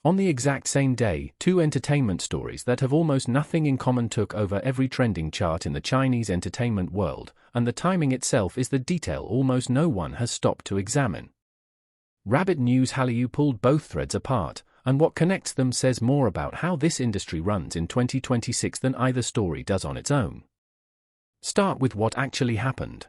On the exact same day, two entertainment stories that have almost nothing in common took over every trending chart in the Chinese entertainment world, and the timing itself is the detail almost no one has stopped to examine. Rabbit News Hallyu pulled both threads apart, and what connects them says more about how this industry runs in 2026 than either story does on its own. Start with what actually happened.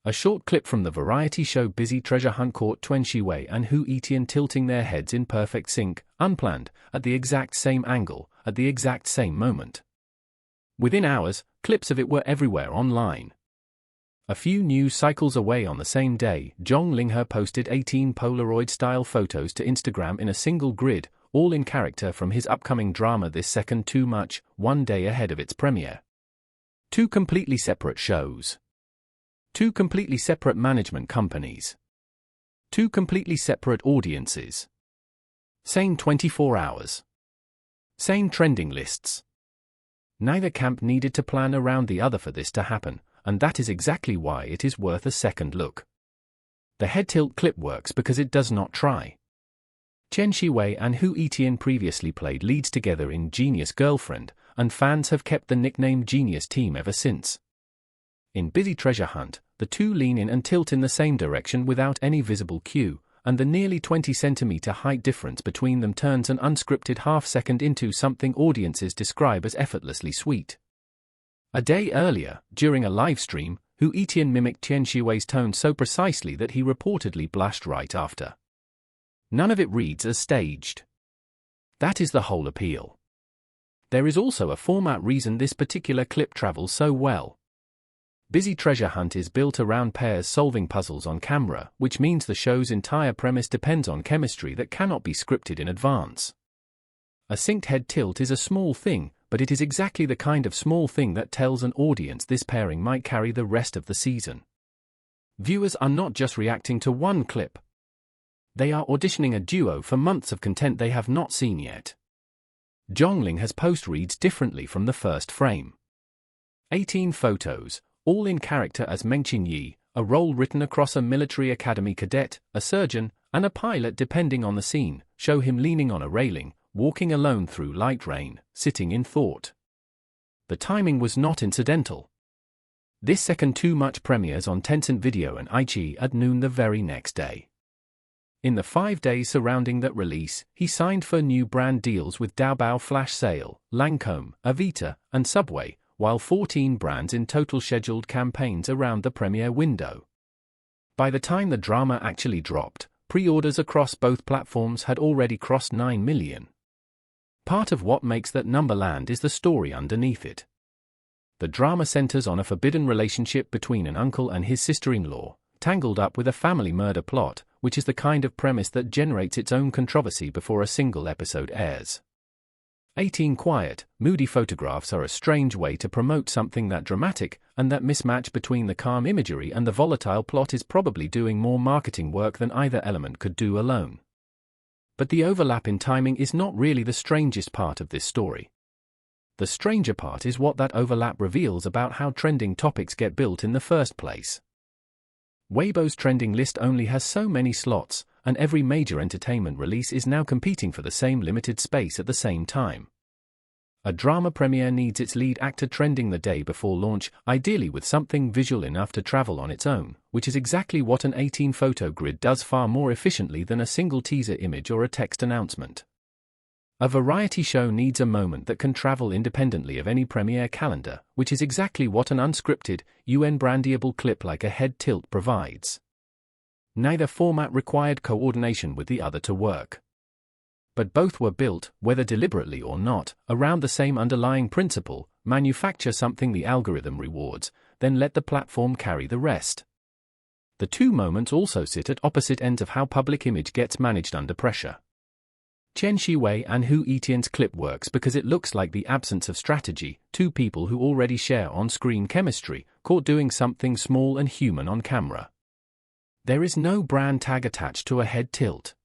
A short clip from the variety show Busy Treasure Hunt caught Tian Xiwei and Tian tilting their heads in perfect sync, unplanned, at the exact same angle, at the exact same moment. Within hours, clips of it were everywhere online. A few news cycles away on the same day, Zhang Linghe posted 18 Polaroid-style photos to Instagram in a single grid, all in character from his upcoming drama This Second Too Much, one day ahead of its premiere. Two completely separate shows. Two completely separate management companies. Two completely separate audiences. Same 24 hours. Same trending lists. Neither camp needed to plan around the other for this to happen, and that is exactly why it is worth a second look. The head tilt clip works because it does not try. Tian Xiwei and Tian previously played leads together in Genius Girlfriend, and fans have kept the nickname Genius Team ever since. In Busy Treasure Hunt, the two lean in and tilt in the same direction without any visible cue, and the nearly 20-centimeter height difference between them turns an unscripted half-second into something audiences describe as effortlessly sweet. A day earlier, during a livestream, Tian mimicked Tian Xiwei's tone so precisely that he reportedly blushed right after. None of it reads as staged. That is the whole appeal. There is also a format reason this particular clip travels so well. Busy Treasure Hunt is built around pairs solving puzzles on camera, which means the show's entire premise depends on chemistry that cannot be scripted in advance. A synced head tilt is a small thing, but it is exactly the kind of small thing that tells an audience this pairing might carry the rest of the season. Viewers are not just reacting to one clip. They are auditioning a duo for months of content they have not seen yet. Zhang Linghe's post reads differently from the first frame. 18 photos, all in character as Meng Qingyi, a role written across a military academy cadet, a surgeon, and a pilot depending on the scene, show him leaning on a railing, walking alone through light rain, sitting in thought. The timing was not incidental. This Second Too Much premieres on Tencent Video and iQIYI at noon the very next day. In the 5 days surrounding that release, he signed for new brand deals with Taobao Flash Sale, Lancome, Avita, and Subway, while 14 brands in total scheduled campaigns around the premiere window. By the time the drama actually dropped, pre-orders across both platforms had already crossed 9 million. Part of what makes that number land is the story underneath it. The drama centers on a forbidden relationship between an uncle and his sister-in-law, tangled up with a family murder plot, which is the kind of premise that generates its own controversy before a single episode airs. 18 quiet, moody photographs are a strange way to promote something that dramatic, and that mismatch between the calm imagery and the volatile plot is probably doing more marketing work than either element could do alone. But the overlap in timing is not really the strangest part of this story. The stranger part is what that overlap reveals about how trending topics get built in the first place. Weibo's trending list only has so many slots, and every major entertainment release is now competing for the same limited space at the same time. A drama premiere needs its lead actor trending the day before launch, ideally with something visual enough to travel on its own, which is exactly what an 18-photo grid does far more efficiently than a single teaser image or a text announcement. A variety show needs a moment that can travel independently of any premiere calendar, which is exactly what an unscripted, UN-brandable clip like a head tilt provides. Neither format required coordination with the other to work. But both were built, whether deliberately or not, around the same underlying principle: manufacture something the algorithm rewards, then let the platform carry the rest. The two moments also sit at opposite ends of how public image gets managed under pressure. Tian Xiwei and Tian's clip works because it looks like the absence of strategy, two people who already share on-screen chemistry, caught doing something small and human on camera. There is no brand tag attached to a head tilt.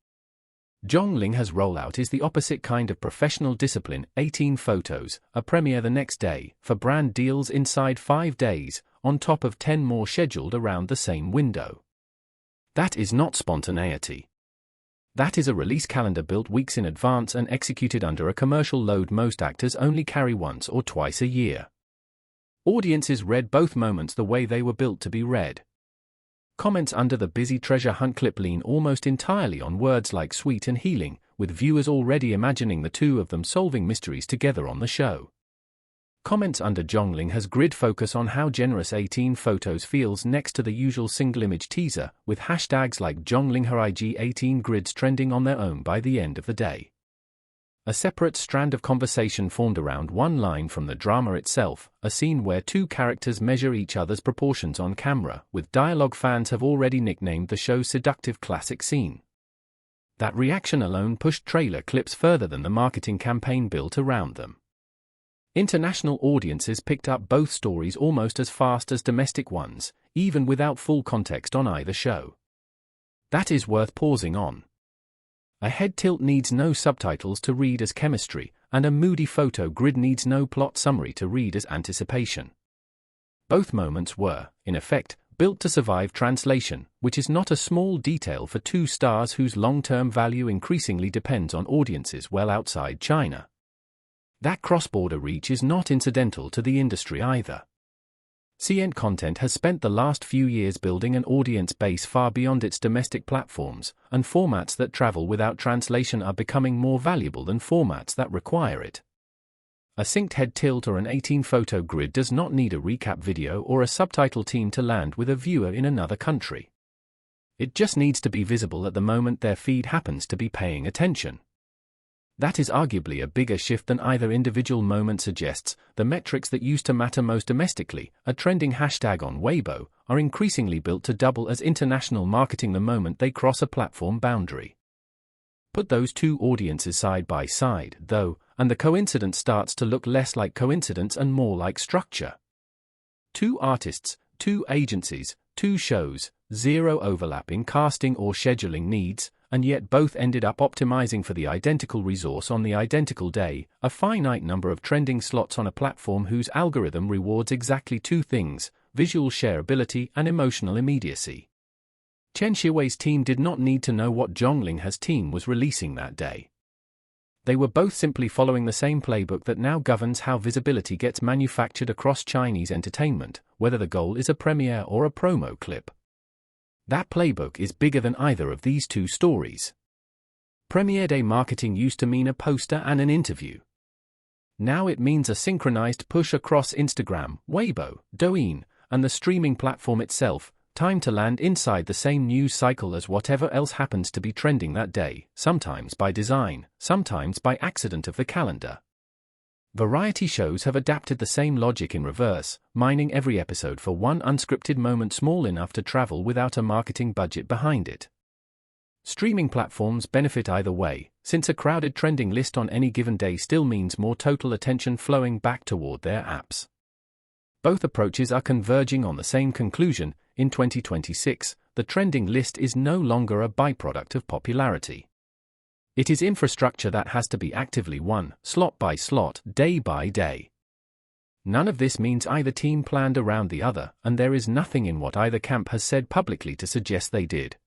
Zhang Linghe's rollout is the opposite kind of professional discipline: 18 photos, a premiere the next day, for brand deals inside 5 days, on top of 10 more scheduled around the same window. That is not spontaneity. That is a release calendar built weeks in advance and executed under a commercial load most actors only carry once or twice a year. Audiences read both moments the way they were built to be read. Comments under the busy treasure hunt clip lean almost entirely on words like sweet and healing, with viewers already imagining the two of them solving mysteries together on the show. Comments under Zhang Linghe's grid focus on how generous 18 photos feels next to the usual single-image teaser, with hashtags like Zhang Linghe IG18 grids trending on their own by the end of the day. A separate strand of conversation formed around one line from the drama itself, a scene where two characters measure each other's proportions on camera, with dialogue fans have already nicknamed the show's seductive classic scene. That reaction alone pushed trailer clips further than the marketing campaign built around them. International audiences picked up both stories almost as fast as domestic ones, even without full context on either show. That is worth pausing on. A head tilt needs no subtitles to read as chemistry, and a moody photo grid needs no plot summary to read as anticipation. Both moments were, in effect, built to survive translation, which is not a small detail for two stars whose long-term value increasingly depends on audiences well outside China. That cross-border reach is not incidental to the industry either. CN Content has spent the last few years building an audience base far beyond its domestic platforms, and formats that travel without translation are becoming more valuable than formats that require it. A synced head tilt or an 18-photo grid does not need a recap video or a subtitle team to land with a viewer in another country. It just needs to be visible at the moment their feed happens to be paying attention. That is arguably a bigger shift than either individual moment suggests. The metrics that used to matter most domestically, a trending hashtag on Weibo, are increasingly built to double as international marketing the moment they cross a platform boundary. Put those two audiences side by side, though, and the coincidence starts to look less like coincidence and more like structure. Two artists, two agencies, two shows, zero overlap in casting or scheduling needs, and yet both ended up optimizing for the identical resource on the identical day, a finite number of trending slots on a platform whose algorithm rewards exactly two things: visual shareability and emotional immediacy. Tian Xiwei's team did not need to know what Zhang Linghe's team was releasing that day. They were both simply following the same playbook that now governs how visibility gets manufactured across Chinese entertainment, whether the goal is a premiere or a promo clip. That playbook is bigger than either of these two stories. Premiere day marketing used to mean a poster and an interview. Now it means a synchronized push across Instagram, Weibo, Douyin, and the streaming platform itself, time to land inside the same news cycle as whatever else happens to be trending that day, sometimes by design, sometimes by accident of the calendar. Variety shows have adapted the same logic in reverse, mining every episode for one unscripted moment small enough to travel without a marketing budget behind it. Streaming platforms benefit either way, since a crowded trending list on any given day still means more total attention flowing back toward their apps. Both approaches are converging on the same conclusion: in 2026, the trending list is no longer a byproduct of popularity. It is infrastructure that has to be actively won, slot by slot, day by day. None of this means either team planned around the other, and there is nothing in what either camp has said publicly to suggest they did.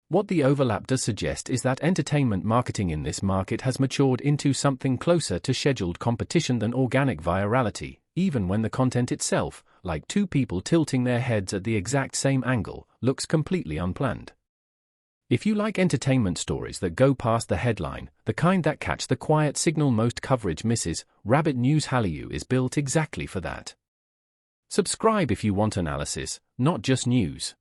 What the overlap does suggest is that entertainment marketing in this market has matured into something closer to scheduled competition than organic virality, even when the content itself, like two people tilting their heads at the exact same angle, looks completely unplanned. If you like entertainment stories that go past the headline, the kind that catch the quiet signal most coverage misses, Rabbit News Hallyu is built exactly for that. Subscribe if you want analysis, not just news.